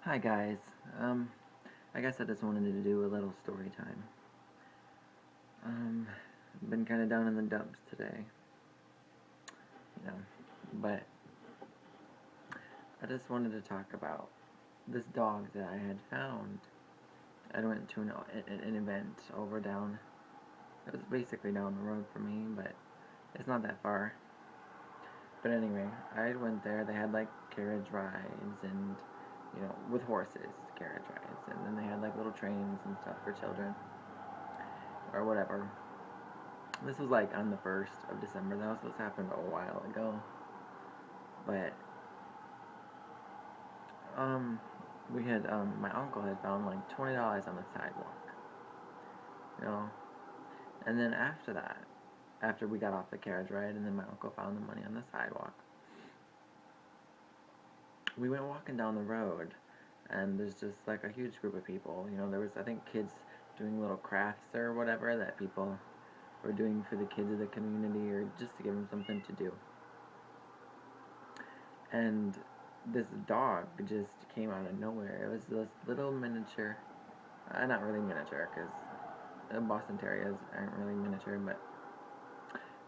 Hi guys. I guess I just wanted to do a little story time. Um, been kind of down in the dumps today, you know, but I just wanted to talk about this dog that I had found. I went to an event over down. It was basically down the road from me, but it's not that far. But anyway, I went there. They had like carriage rides and with horses, carriage rides, and then they had like little trains and stuff for children or whatever. This was like on the 1st of December. That was supposed to happen a while ago. But, um, my uncle had found like $20 on the sidewalk, you know. And then after that, after we got off the carriage ride, and then my uncle found the money on the sidewalk, we went walking down the road, and there's just like a huge group of people. There was, I think, kids doing little crafts or whatever that people were doing for the kids of the community or just to give them something to do. And this dog just came out of nowhere. It was this little miniature, not really miniature, because Boston Terriers aren't really miniature, but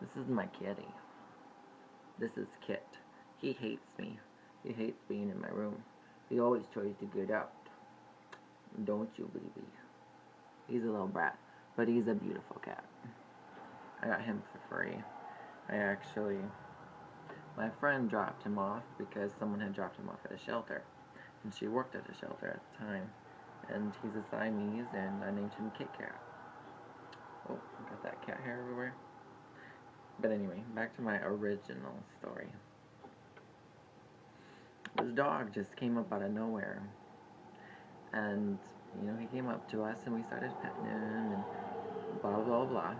this is my kitty. This is Kit. He hates me. He hates being in my room. He always tries to get out. Don't you, baby? He's a little brat, but he's a beautiful cat. I got him for free. I actually, my friend dropped him off because someone had dropped him off at a shelter, and she worked at a shelter at the time. And he's a Siamese, and I named him Kit Kat. Oh, got that cat hair everywhere. But anyway, back to my original story. This dog just came up out of nowhere, and he came up to us, and we started petting him, and blah blah blah.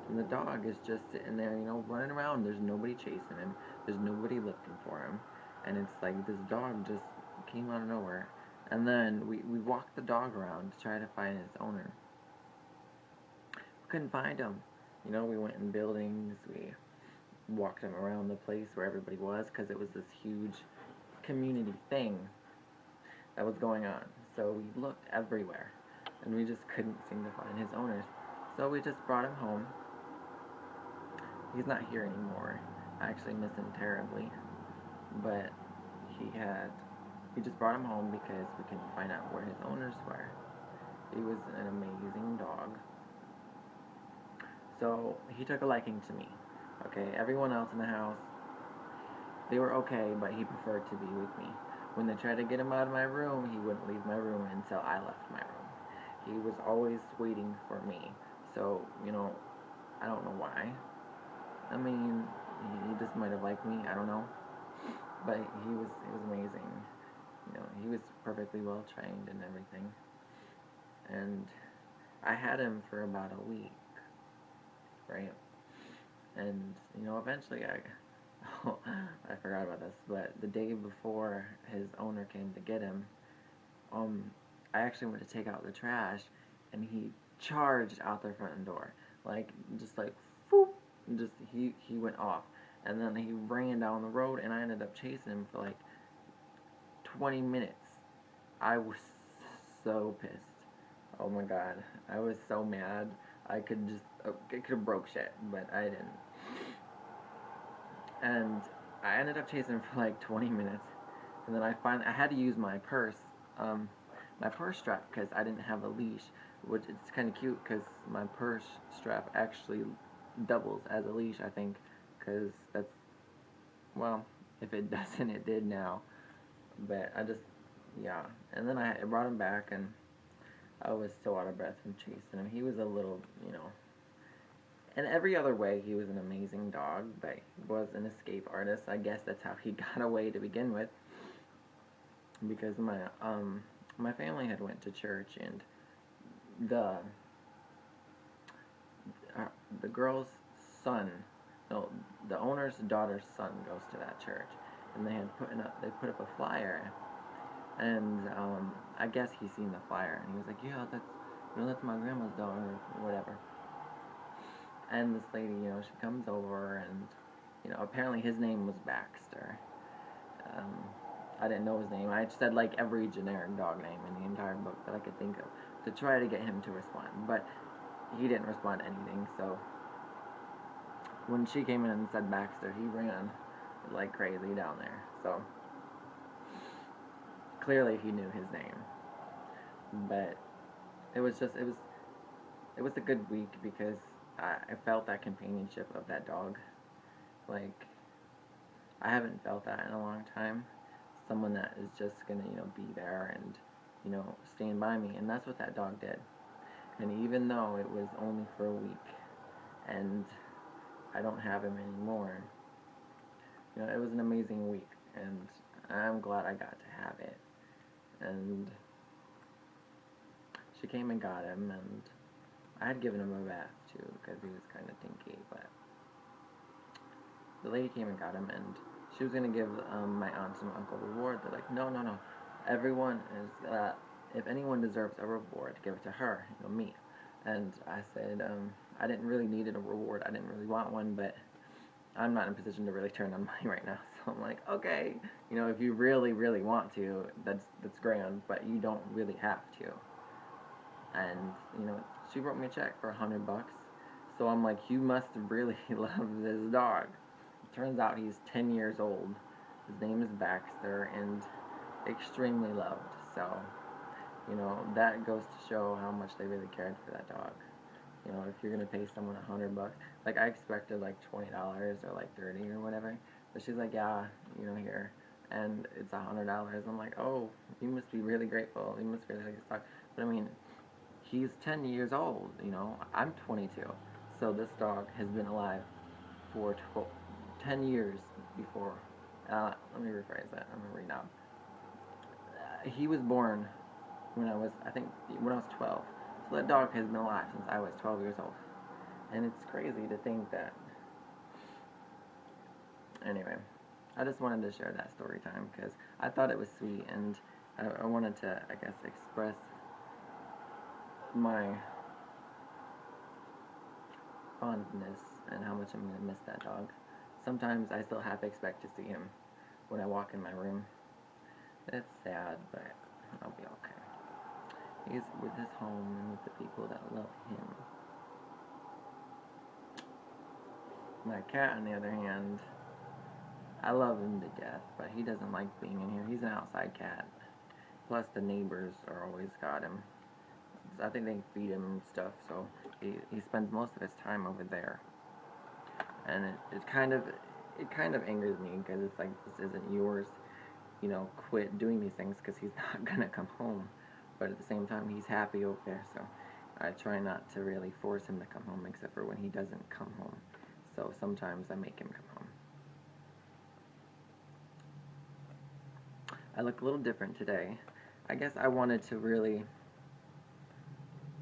And the dog is just sitting there, running around. There's nobody chasing him. There's nobody looking for him, and it's like this dog just came out of nowhere. And then we walked the dog around to try to find his owner. Couldn't find him. We went in buildings. We walked him around the place where everybody was because it was this huge community thing that was going on. So we looked everywhere, and we just couldn't seem to find his owners. So we just brought him home. He's not here anymore. I actually miss him terribly, but he had. We just brought him home because we couldn't find out where his owners were. He was an amazing dog. So he took a liking to me. Okay, everyone else in the house, they were okay, but he preferred to be with me. When they tried to get him out of my room, he wouldn't leave my room until I left my room. He was always waiting for me. So, I don't know why. I mean, he just might have liked me. I don't know. But he was amazing. He was perfectly well trained and everything. And I had him for about a week, right? And eventually oh, I forgot about this, but the day before his owner came to get him, um, I actually went to take out the trash, and he charged out the front door, like just like, whoop, and just he went off, and then he ran down the road, and I ended up chasing him for like 20 minutes. I was so pissed. Oh my god, I was so mad. I could have broke shit, but I didn't. And I ended up chasing him for like 20 minutes, and then I had to use um, my purse strap because I didn't have a leash, which it's kind of cute because my purse strap actually doubles as a leash, I think, because that's, well, if it doesn't, it did now. But yeah. And then I brought him back, and I was so out of breath from chasing him. He was a little, in every other way, he was an amazing dog, but he was an escape artist. I guess that's how he got away to begin with, because my family had went to church, and the uh, the girl's son, no, the owner's daughter's son goes to that church, and they put up a flyer, and I guess he seen the flyer, and he was like, yeah, that's my grandma's daughter or whatever. And this lady, she comes over, and apparently his name was Baxter. Um, I didn't know his name. I said like every generic dog name in the entire book that I could think of to try to get him to respond. But he didn't respond to anything, so when she came in and said Baxter, he ran like crazy down there. So clearly he knew his name. But it was just it was a good week because I felt that companionship of that dog. Like I haven't felt that in a long time. Someone that is just gonna, be there and, stand by me. And that's what that dog did. And even though it was only for a week and I don't have him anymore, it was an amazing week and I'm glad I got to have it. And she came and got him, and I had given him a bath too because he was kind of dinky, but the lady came and got him, and she was going to give my aunt and uncle a reward. They're like, no, no, no. Everyone is, if anyone deserves a reward, give it to her, me. And I said, I didn't really need a reward. I didn't really want one, but I'm not in a position to really turn on money right now. So I'm like, okay, if you really, really want to, that's grand, but you don't really have to. And, she wrote me a check for $100. So I'm like, you must really love this dog. Turns out he's 10 years old. His name is Baxter and extremely loved. So, that goes to show how much they really cared for that dog. If you're gonna pay someone $100, like I expected like $20 or like 30 or whatever, but she's like, yeah, here, and it's $100. I'm like, oh, you must be really grateful. You must really like this dog. But I mean, he's 10 years old. I'm 22, so this dog has been alive for 10 years before. Let me rephrase that. I'm gonna read now. He was born I think, when I was 12. So that dog has been alive since I was 12 years old. And it's crazy to think that. Anyway, I just wanted to share that story time because I thought it was sweet, and I wanted to, I guess, express my fondness and how much I'm going to miss that dog. Sometimes I still half expect to see him when I walk in my room. It's sad, but I'll be okay. He's with his home and with the people that love him. My cat, on the other hand, I love him to death, but he doesn't like being in here. He's an outside cat. Plus, the neighbors are always got him. I think they feed him and stuff, so he spends most of his time over there. And it kind of angers me because it's like, this isn't yours. Quit doing these things because he's not gonna come home. But at the same time, he's happy over there, so I try not to really force him to come home except for when he doesn't come home. So sometimes I make him come home. I look a little different today. I guess I wanted to really...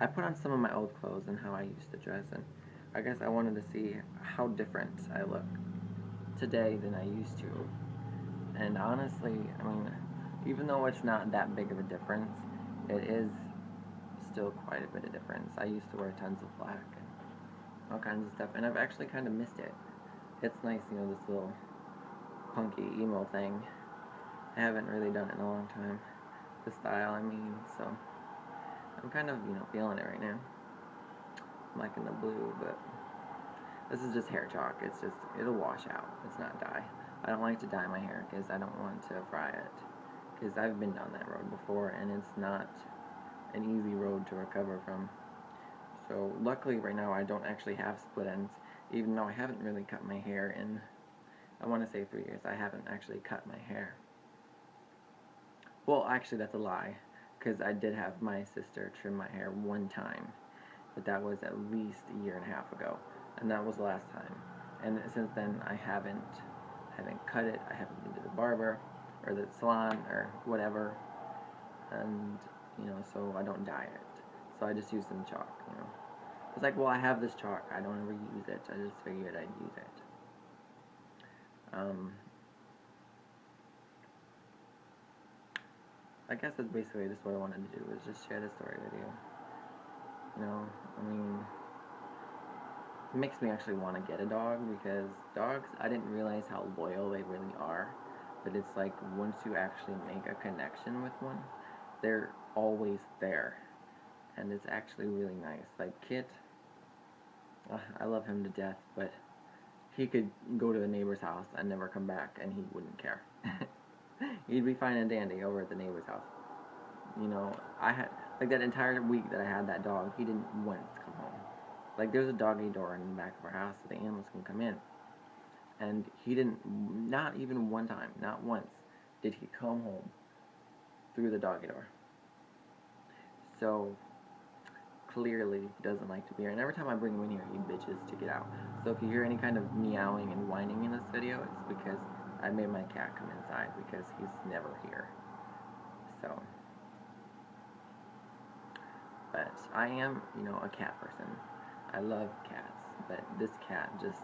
I put on some of my old clothes and how I used to dress, and I guess I wanted to see how different I look today than I used to. And honestly, I mean, even though it's not that big of a difference, it is still quite a bit of difference. I used to wear tons of black and all kinds of stuff, and I've actually kind of missed it. It's nice, this little punky emo thing. I haven't really done it in a long time. The style, I mean, so I'm kind of, feeling it right now. I'm liking the blue, but this is just hair chalk. It's just, it'll wash out. It's not dye. I don't like to dye my hair because I don't want to fry it. Because I've been down that road before, and it's not an easy road to recover from. So luckily right now I don't actually have split ends, even though I haven't really cut my hair in, I want to say 3 years. I haven't actually cut my hair. Well, actually that's a lie, because I did have my sister trim my hair one time, but that was at least a year and a half ago, and that was the last time. And since then I haven't cut it. I haven't been to the barber or the salon or whatever, and so I don't dye it. So I just use some chalk. It's like, well, I have this chalk. I don't ever use it. I just figured I'd use it. I guess that's basically just what I wanted to do, was just share this story with you. I mean, it makes me actually want to get a dog, because dogs, I didn't realize how loyal they really are. but it's like once you actually make a connection with one, they're always there, and it's actually really nice. Like Kit, I love him to death, but he could go to a neighbor's house and never come back, and he wouldn't care. He'd be fine and dandy over at the neighbor's house. You know, I had like that entire week that I had that dog, he didn't once come home. Like there's a doggy door in the back of our house so the animals can come in, and he didn't. Not even one time, not once, did he come home through the doggy door. So clearly he doesn't like to be here. And every time I bring him in here, he bitches to get out. So if you hear any kind of meowing and whining in this video, it's because I made my cat come inside because he's never here. So, but I am, you know, a cat person. I love cats, but this cat just,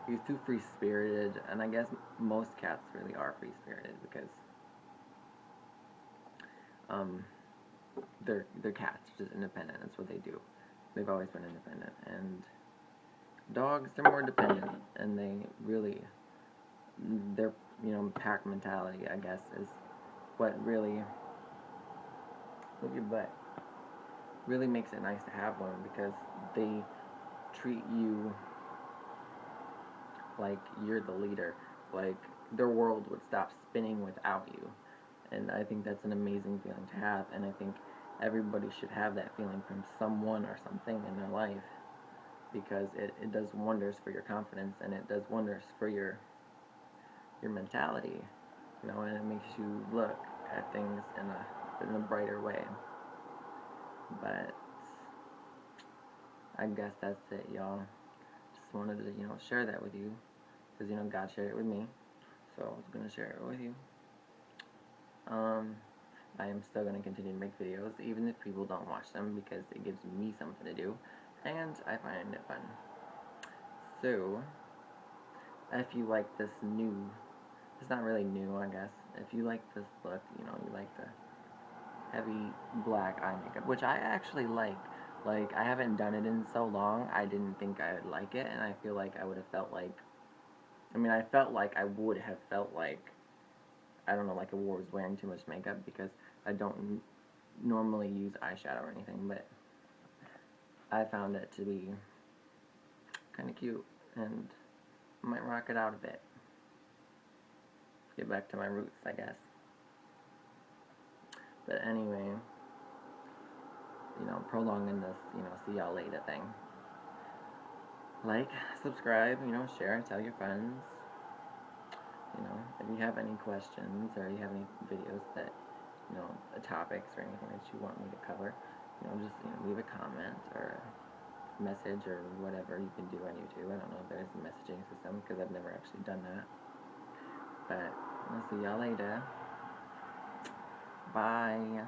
he's too free-spirited, and I guess most cats really are free-spirited because they're cats, just independent. That's what they do. They've always been independent. And dogs, they're more dependent, and they really, their, you know, pack mentality, I guess, is what really, look at your butt, really makes it nice to have one, because they treat you like you're the leader. Like their world would stop spinning without you. And I think that's an amazing feeling to have, and I think everybody should have that feeling from someone or something in their life, because it does wonders for your confidence, and it does wonders for your mentality, you know, and it makes you look at things in a brighter way. But I guess that's it, y'all. Just wanted to, you know, share that with you, because, you know, God shared it with me, so I was gonna share it with you. I am still going to continue to make videos, even if people don't watch them, because it gives me something to do, and I find it fun. So, if you like this new, it's not really new, I guess, if you like this look, you know, you like the heavy black eye makeup, which I actually like, I haven't done it in so long, I didn't think I would like it, and I feel like I would have felt like, I felt like I would have felt like, I don't know, like I was wearing too much makeup, because I don't normally use eyeshadow or anything, but I found it to be kind of cute, and I might rock it out a bit. Get back to my roots, I guess. But anyway, you know, prolonging this, you know, see y'all later thing. Like, subscribe, you know, share, tell your friends. You know, if you have any questions or you have any videos that, you know, topics or anything that you want me to cover, you know, just, you know, leave a comment or message or whatever you can do on YouTube. I don't know if there's a messaging system, because I've never actually done that. But I'll see y'all later. Bye.